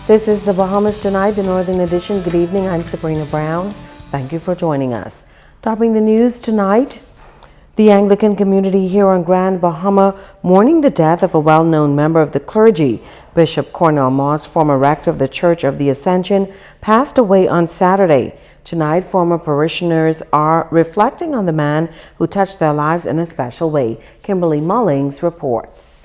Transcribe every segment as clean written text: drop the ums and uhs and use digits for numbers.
This is the Bahamas Tonight, the Northern Edition. Good evening, I'm Sabrina Brown. Thank you for joining us. Topping the news tonight, the Anglican community here on Grand Bahama mourning the death of a well-known member of the clergy. Bishop Cornell Moss, former rector of the Church of the Ascension, passed away on Saturday. Tonight, former parishioners are reflecting on the man who touched their lives in a special way. Kimberly Mullings reports.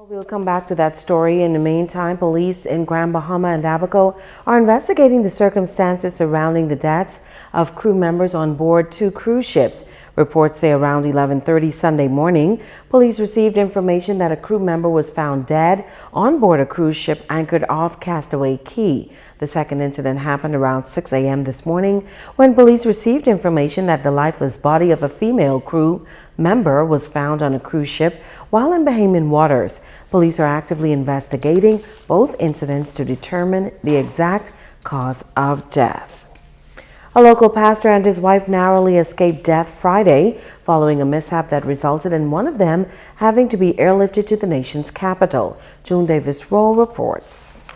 We'll come back to that story. In the meantime, police in Grand Bahama and Abaco are investigating the circumstances surrounding the deaths of crew members on board 2 cruise ships. Reports say around 11:30 Sunday morning, police received information that a crew member was found dead on board a cruise ship anchored off Castaway Key. The second incident happened around 6 a.m. this morning when police received information that the lifeless body of a female crew member was found on a cruise ship while in Bahamian waters. Police are actively investigating both incidents to determine the exact cause of death. A local pastor and his wife narrowly escaped death Friday following a mishap that resulted in one of them having to be airlifted to the nation's capital. June Davis-Roll reports.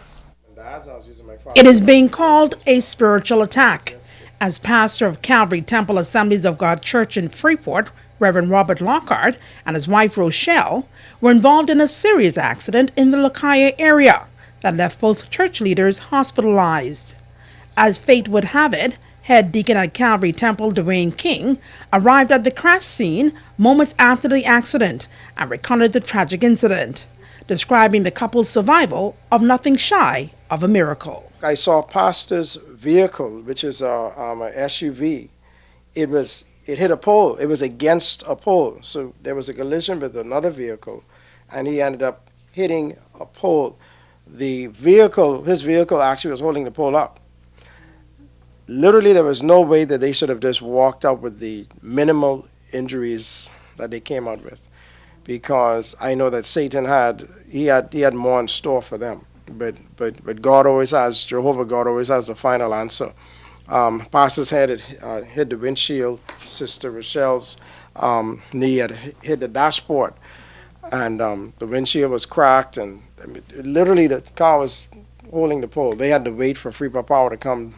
It is being called a spiritual attack, as pastor of Calvary Temple Assemblies of God Church in Freeport, Reverend Robert Lockhart, and his wife Rochelle were involved in a serious accident in the Lakaya area that left both church leaders hospitalized. As fate would have it, head deacon at Calvary Temple, Dwayne King, arrived at the crash scene moments after the accident and recounted the tragic incident, describing the couple's survival of nothing shy of a miracle. I saw pastor's vehicle, which is a SUV. It hit a pole. It was against a pole. So there was a collision with another vehicle, and he ended up hitting a pole. His vehicle actually was holding the pole up. Literally, there was no way that they should have just walked out with the minimal injuries that they came out with, because I know that Satan had more in store for them. But God always has, Jehovah God always has the final answer. Pastor's head had hit the windshield. Sister Rochelle's knee had hit the dashboard, and the windshield was cracked, and literally the car was holding the pole. They had to wait for Freeport Power to come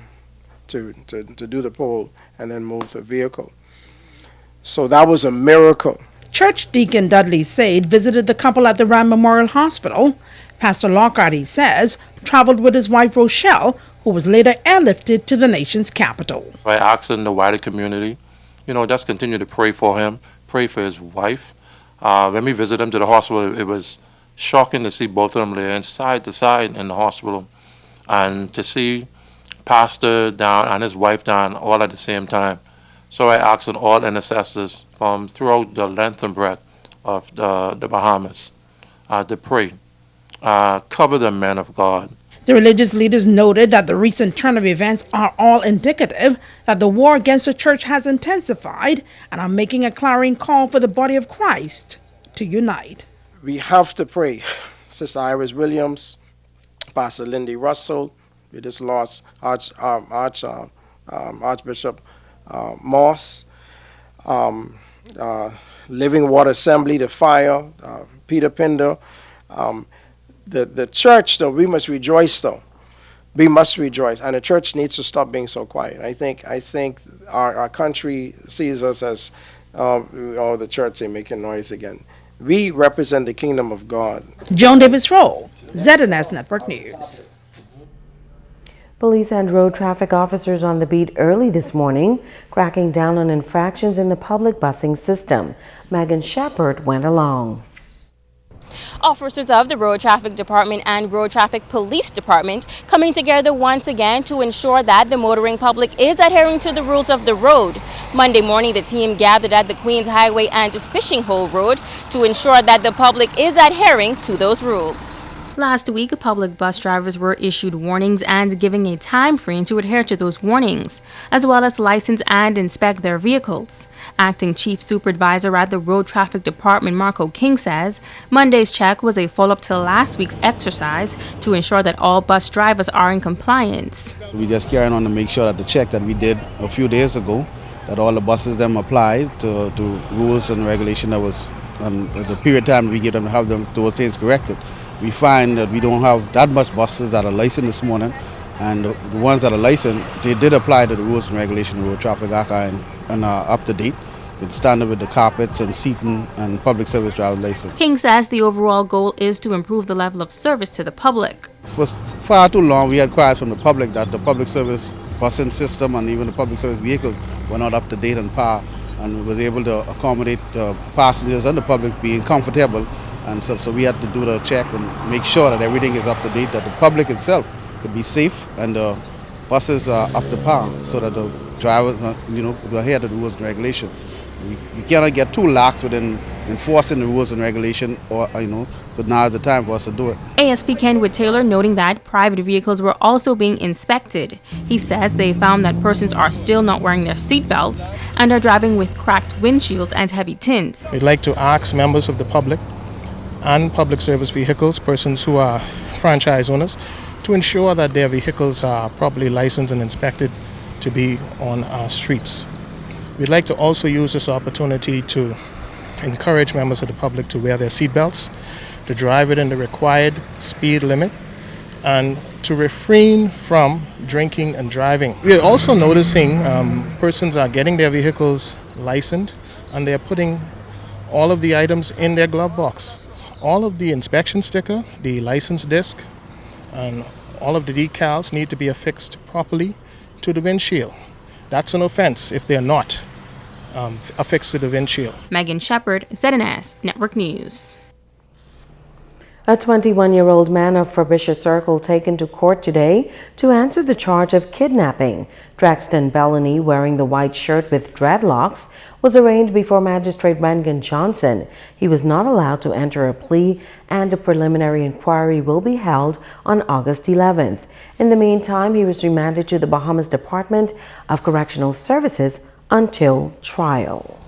to do the pole and then move the vehicle. So that was a miracle. Church Deacon Dudley Sade visited the couple at the Ram Memorial Hospital. Pastor Lockhart, he says, traveled with his wife Rochelle, who was later airlifted to the nation's capital. I asked in the wider community, just continue to pray for him, pray for his wife. When we visited him to the hospital, it was shocking to see both of them laying side to side in the hospital, and to see Pastor down and his wife down all at the same time. So I asked on all intercessors from throughout the length and breadth of the Bahamas to pray. Cover the men of God. The religious leaders noted that the recent turn of events are all indicative that the war against the church has intensified, and are making a clarion call for the body of Christ to unite. We have to pray. Sister Iris Williams, Pastor Lindy Russell, we just lost Archbishop Moss, Living Water Assembly, the fire, Peter Pinder. The church, though, we must rejoice, though. We must rejoice, and the church needs to stop being so quiet. I think our country sees us as, the church, they're making noise again. We represent the kingdom of God. Joan Davis-Roll, ZNS Network News. Police and road traffic officers on the beat early this morning, cracking down on infractions in the public busing system. Megan Shepard went along. Officers of the Road Traffic Department and Road Traffic Police Department coming together once again to ensure that the motoring public is adhering to the rules of the road. Monday morning, the team gathered at the Queens Highway and Fishing Hole Road to ensure that the public is adhering to those rules. Last week, public bus drivers were issued warnings and giving a time frame to adhere to those warnings, as well as license and inspect their vehicles. Acting Chief Supervisor at the Road Traffic Department, Marco King, says Monday's check was a follow-up to last week's exercise to ensure that all bus drivers are in compliance. We just carrying on to make sure that the check that we did a few days ago, that all the buses them applied to rules and regulation that was and the period of time we give them to have those things corrected. We find that we don't have that much buses that are licensed this morning, and the ones that are licensed, they did apply to the rules and regulations of Road Traffic Act and are up to date with standard with the carpets and seating and public service driver license. King says the overall goal is to improve the level of service to the public. For far too long, we had cries from the public that the public service busing system and even the public service vehicles were not up to date and par, and was able to accommodate the passengers and the public being comfortable. And so we had to do the check and make sure that everything is up to date, that the public itself could be safe and the buses are up to par, so that the drivers, will adhere to the rules and regulation. We cannot get too lax within enforcing the rules and regulation, so now is the time for us to do it. ASP Kenwood Taylor noting that private vehicles were also being inspected. He says they found that persons are still not wearing their seatbelts and are driving with cracked windshields and heavy tints. We'd like to ask members of the public and public service vehicles, persons who are franchise owners, to ensure that their vehicles are properly licensed and inspected to be on our streets. We'd like to also use this opportunity to encourage members of the public to wear their seatbelts, to drive within the required speed limit, and to refrain from drinking and driving. We are also noticing persons are getting their vehicles licensed and they're putting all of the items in their glove box. All of the inspection sticker, the license disc, and all of the decals need to be affixed properly to the windshield. That's an offense if they're not affixed to the windshield. Megan Shepard, ZNS Network News. A 21-year-old man of Frobisher Circle taken to court today to answer the charge of kidnapping. Draxton Bellany, wearing the white shirt with dreadlocks, was arraigned before Magistrate Rangan Johnson. He was not allowed to enter a plea, and a preliminary inquiry will be held on August 11th. In the meantime, he was remanded to the Bahamas Department of Correctional Services until trial.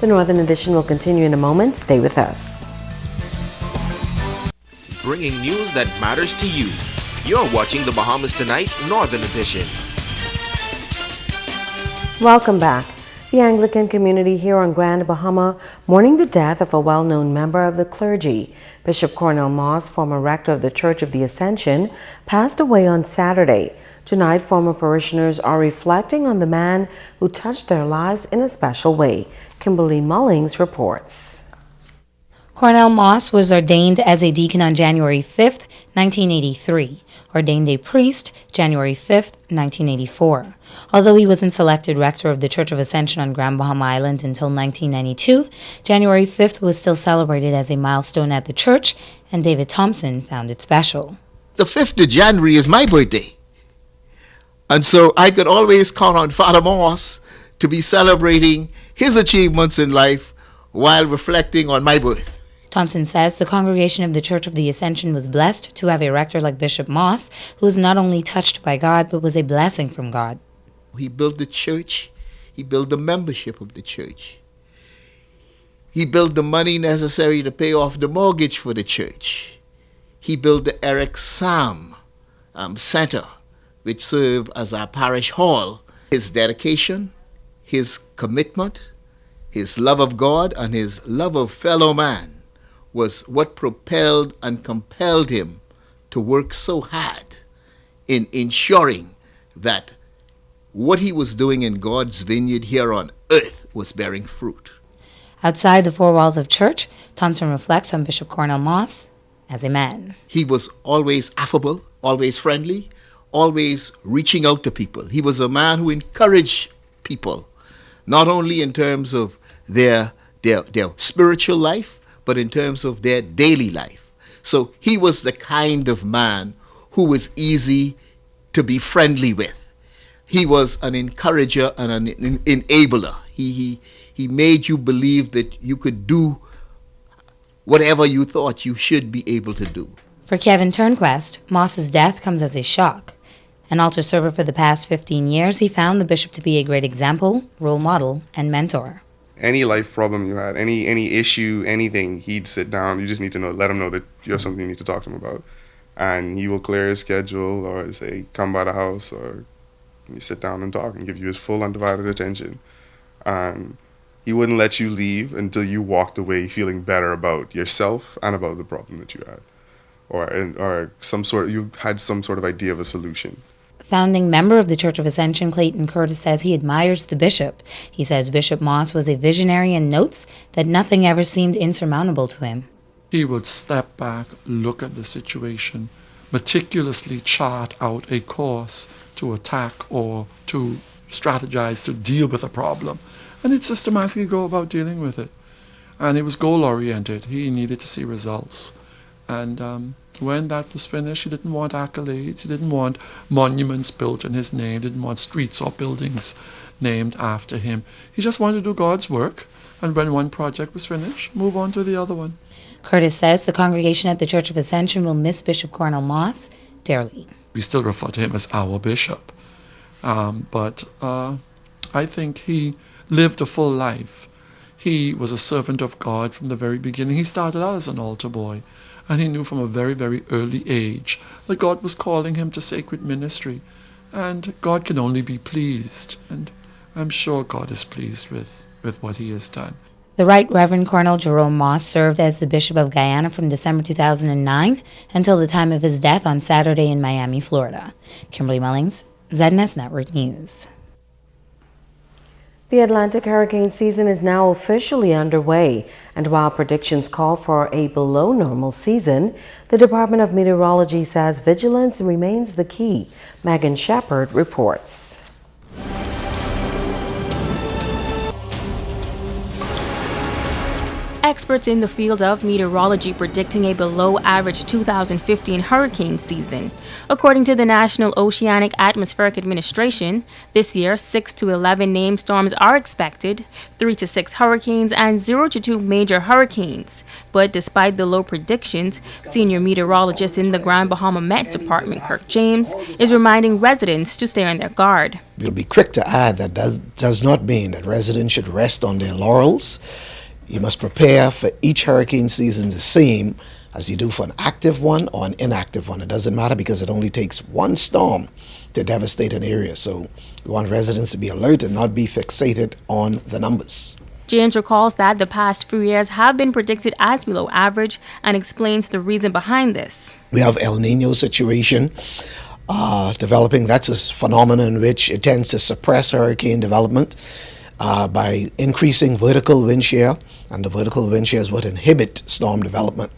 The Northern Edition will continue in a moment. Stay with us. Bringing news that matters to you. You're watching the Bahamas Tonight Northern Edition. Welcome back. The Anglican community here on Grand Bahama mourning the death of a well-known member of the clergy. Bishop Cornell Moss, former rector of the Church of the Ascension, passed away on Saturday. Tonight, former parishioners are reflecting on the man who touched their lives in a special way. Kimberly Mullings reports. Cornell Moss was ordained as a deacon on January 5th, 1983. Ordained a priest January 5th, 1984. Although he wasn't selected rector of the Church of Ascension on Grand Bahama Island until 1992, January 5th was still celebrated as a milestone at the church, and David Thompson found it special. The 5th of January is my birthday. And so I could always count on Father Moss to be celebrating his achievements in life while reflecting on my birth. Thompson says the congregation of the Church of the Ascension was blessed to have a rector like Bishop Moss, who was not only touched by God, but was a blessing from God. He built the church. He built the membership of the church. He built the money necessary to pay off the mortgage for the church. He built the Eric Sam Center, which served as our parish hall. His dedication, his commitment, his love of God, and his love of fellow man was what propelled and compelled him to work so hard in ensuring that what he was doing in God's vineyard here on earth was bearing fruit. Outside the four walls of church, Thompson reflects on Bishop Cornell Moss as a man. He was always affable, always friendly, always reaching out to people. He was a man who encouraged people, not only in terms of their spiritual life, but in terms of their daily life. So he was the kind of man who was easy to be friendly with. He was an encourager and an enabler. He made you believe that you could do whatever you thought you should be able to do. For Kevin Turnquest, Moss's death comes as a shock. An altar server for the past 15 years, he found the bishop to be a great example, role model, and mentor. Any life problem you had, any issue, anything, he'd sit down. You just need to let him know that you have something you need to talk to him about. And he will clear his schedule or say, come by the house, or you sit down and talk and give you his full undivided attention. And He wouldn't let you leave until you walked away feeling better about yourself and about the problem that you had, or you had some sort of idea of a solution. Founding member of the Church of Ascension, Clayton Curtis says he admires the bishop. He says Bishop Moss was a visionary and notes that nothing ever seemed insurmountable to him. He would step back, look at the situation, meticulously chart out a course to attack or to strategize to deal with a problem, and he'd systematically go about dealing with it. And he was goal-oriented. He needed to see results. And when that was finished, he didn't want accolades. He didn't want monuments built in his name. Didn't want streets or buildings named after him. He just wanted to do God's work. And when one project was finished, move on to the other one. Curtis says the congregation at the Church of Ascension will miss Bishop Cornell Moss dearly. We still refer to him as our bishop. But I think he lived a full life. He was a servant of God from the very beginning. He started out as an altar boy. And he knew from a very, very early age that God was calling him to sacred ministry. And God can only be pleased. And I'm sure God is pleased with what he has done. The Right Reverend Colonel Jerome Moss served as the Bishop of Guyana from December 2009 until the time of his death on Saturday in Miami, Florida. Kimberly Mullings, ZNS Network News. The Atlantic hurricane season is now officially underway, and while predictions call for a below normal season, the Department of Meteorology says vigilance remains the key. Megan Shepard reports. Experts in the field of meteorology predicting a below-average 2015 hurricane season. According to the National Oceanic Atmospheric Administration, this year 6 to 11 named storms are expected, 3 to 6 hurricanes, and 0 to 2 major hurricanes. But despite the low predictions, senior meteorologist in the Grand Bahama Met Department, Kirk James, is reminding residents to stay on their guard. We'll be quick to add that does not mean that residents should rest on their laurels. You must prepare for each hurricane season the same as you do for an active one or an inactive one. It doesn't matter because it only takes one storm to devastate an area. So we want residents to be alert and not be fixated on the numbers. James recalls that the past few years have been predicted as below average and explains the reason behind this. We have El Nino situation developing. That's a phenomenon in which it tends to suppress hurricane development by increasing vertical wind shear, and the vertical wind shear is what inhibit storm development.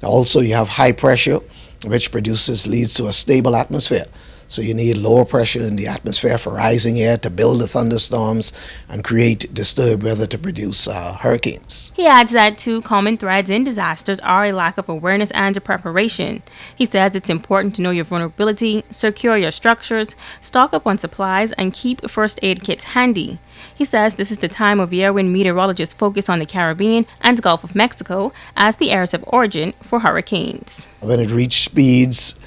Also, you have high pressure, which leads to a stable atmosphere. So you need lower pressure in the atmosphere for rising air to build the thunderstorms and create disturbed weather to produce hurricanes. He adds that two common threads in disasters are a lack of awareness and preparation. He says it's important to know your vulnerability, secure your structures, stock up on supplies, and keep first aid kits handy. He says this is the time of year when meteorologists focus on the Caribbean and Gulf of Mexico as the areas of origin for hurricanes. When it reaches speeds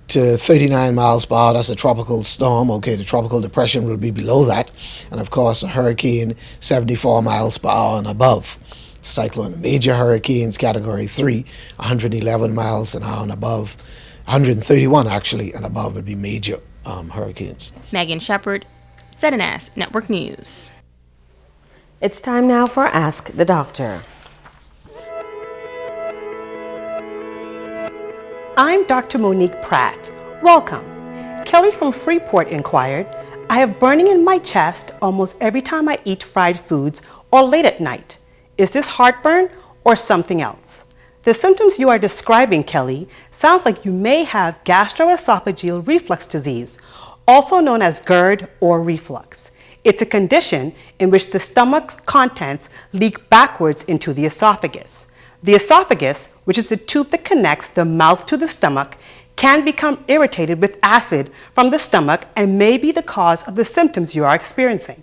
to 39 miles per hour, that's a tropical storm. Okay, the tropical depression will be below that. And of course, a hurricane 74 miles per hour and above. Cyclone, major hurricanes, category 3, 111 miles an hour and above. 131 actually and above would be major hurricanes. Megan Shepard, ZNS Network News. It's time now for Ask the Doctor. I'm Dr. Monique Pratt. Welcome. Kelly from Freeport inquired, I have burning in my chest almost every time I eat fried foods or late at night. Is this heartburn or something else? The symptoms you are describing, Kelly, sounds like you may have gastroesophageal reflux disease, also known as GERD or reflux. It's a condition in which the stomach's contents leak backwards into the esophagus. The esophagus, which is the tube that connects the mouth to the stomach, can become irritated with acid from the stomach and may be the cause of the symptoms you are experiencing.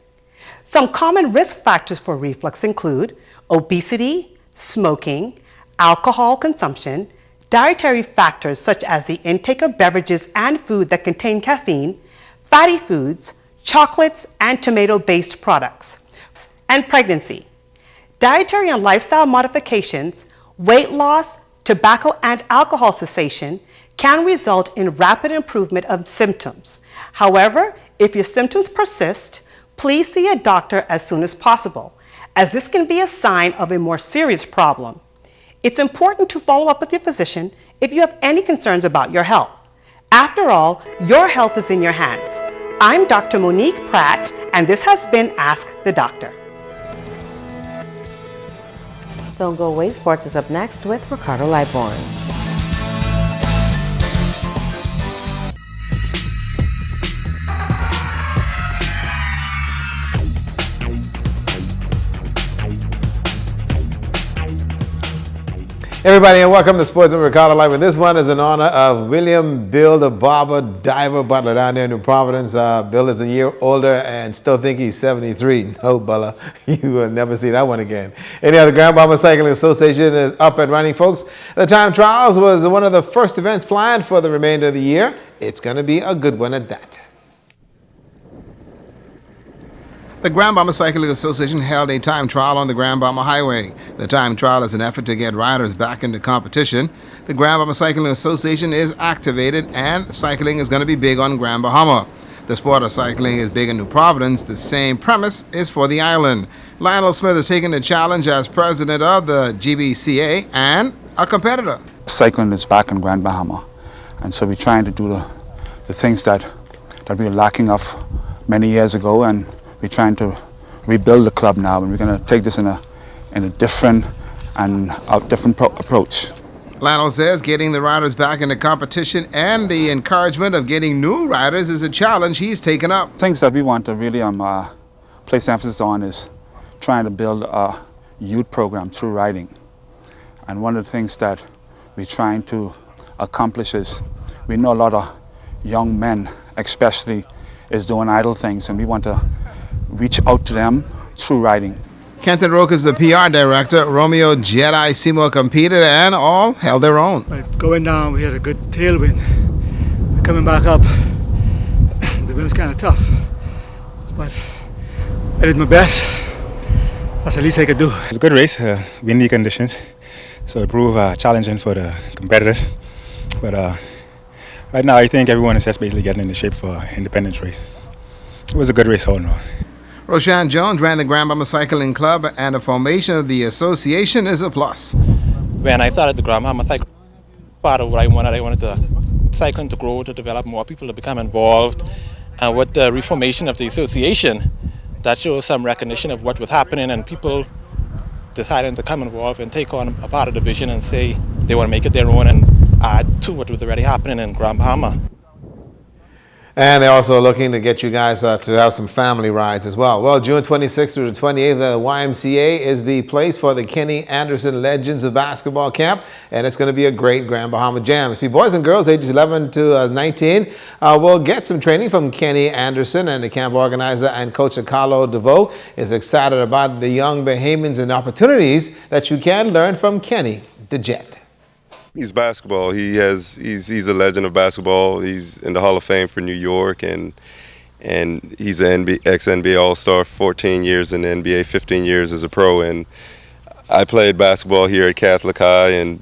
Some common risk factors for reflux include obesity, smoking, alcohol consumption, dietary factors such as the intake of beverages and food that contain caffeine, fatty foods, chocolates, and tomato-based products, and pregnancy. Dietary and lifestyle modifications, weight loss, tobacco and alcohol cessation can result in rapid improvement of symptoms. However, if your symptoms persist, please see a doctor as soon as possible, as this can be a sign of a more serious problem. It's important to follow up with your physician if you have any concerns about your health. After all, your health is in your hands. I'm Dr. Monique Pratt, and this has been Ask the Doctor. Don't go away. Sports is up next with Ricardo Liborn. Everybody, and welcome to Sports with Ricardo Live. And this one is in honor of William Bill the Barber Diver Butler down there in New Providence. Bill is a year older and still think he's 73. No, Bella, you will never see that one again. Anyhow, the Grand Bahama Cycling Association is up and running, folks. The time trials was one of the first events planned for the remainder of the year. It's going to be a good one at that. The Grand Bahama Cycling Association held a time trial on the Grand Bahama Highway. The time trial is an effort to get riders back into competition. The Grand Bahama Cycling Association is activated, and cycling is going to be big on Grand Bahama. The sport of cycling is big in New Providence. The same premise is for the island. Lionel Smith is taking the challenge as president of the GBCA and a competitor. Cycling is back in Grand Bahama, and so we're trying to do the things that we were lacking of many years ago, and we're trying to rebuild the club now, and we're going to take this in a different approach. Lionel says getting the riders back into competition and the encouragement of getting new riders is a challenge he's taken up. Things that we want to really place emphasis on is trying to build a youth program through riding. And one of the things that we're trying to accomplish is we know a lot of young men especially is doing idle things, and we want to reach out to them through riding. Kenton Roque is the PR director. Romeo, Jedi, Seymour competed and all held their own. Going down, we had a good tailwind. Coming back up, the wind was kind of tough, but I did my best. That's the least I could do. It was a good race, windy conditions, so it proved challenging for the competitors. But right now, I think everyone is just basically getting into shape for independence race. It was a good race all in all. Roshan Jones ran the Grand Bahama Cycling Club, and the formation of the association is a plus. When I started the Grand Bahama Cycling, part of what I wanted the cycling to grow, to develop, more people to become involved. And with the reformation of the association, that shows some recognition of what was happening, and people deciding to come involved and take on a part of the vision and say they want to make it their own and add to what was already happening in Grand Bahama. And they're also looking to get you guys to have some family rides as well. Well, June 26th through the 28th, the YMCA is the place for the Kenny Anderson Legends of Basketball Camp, and it's going to be a great Grand Bahama Jam. See, boys and girls ages 11 to 19 will get some training from Kenny Anderson, and the camp organizer and coach Carlo DeVoe is excited about the young Bahamians and opportunities that you can learn from Kenny the Jet. He's basketball. He's a legend of basketball. He's in the Hall of Fame for New York, and he's an ex-NBA All-Star, 14 years in the NBA, 15 years as a pro. And I played basketball here at Catholic High, and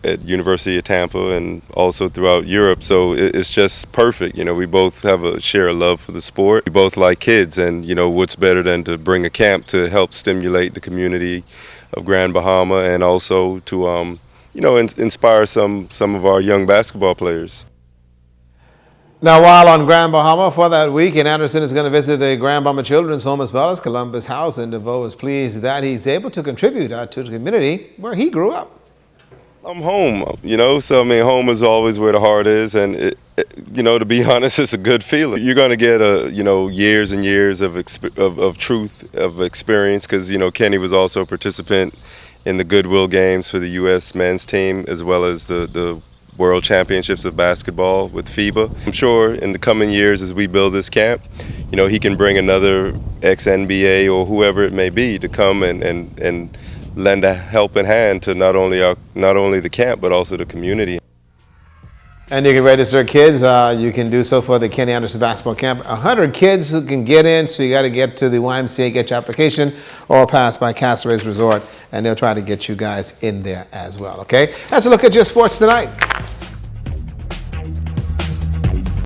at University of Tampa, and also throughout Europe. So it's just perfect. We both share a love for the sport. We both like kids, and what's better than to bring a camp to help stimulate the community of Grand Bahama, and also to inspire some of our young basketball players. Now, while on Grand Bahama for that week, and Anderson is going to visit the Grand Bahama Children's Home as well as Columbus House, and DeVoe is pleased that he's able to contribute to the community where he grew up. I'm home, so home is always where the heart is, and to be honest, it's a good feeling. You're going to get years and years of truth, of experience, because Kenny was also a participant in the Goodwill Games for the U.S. men's team, as well as the World Championships of basketball with FIBA. I'm sure in the coming years, as we build this camp, he can bring another ex-NBA or whoever it may be to come and lend a helping hand to not only the camp, but also the community. And you can register kids. You can do so for the Kenny Anderson Basketball Camp. 100 kids who can get in, so you got to get to the YMCA, get your application, or pass by Castaways Resort, and they'll try to get you guys in there as well, okay? That's a look at your sports tonight.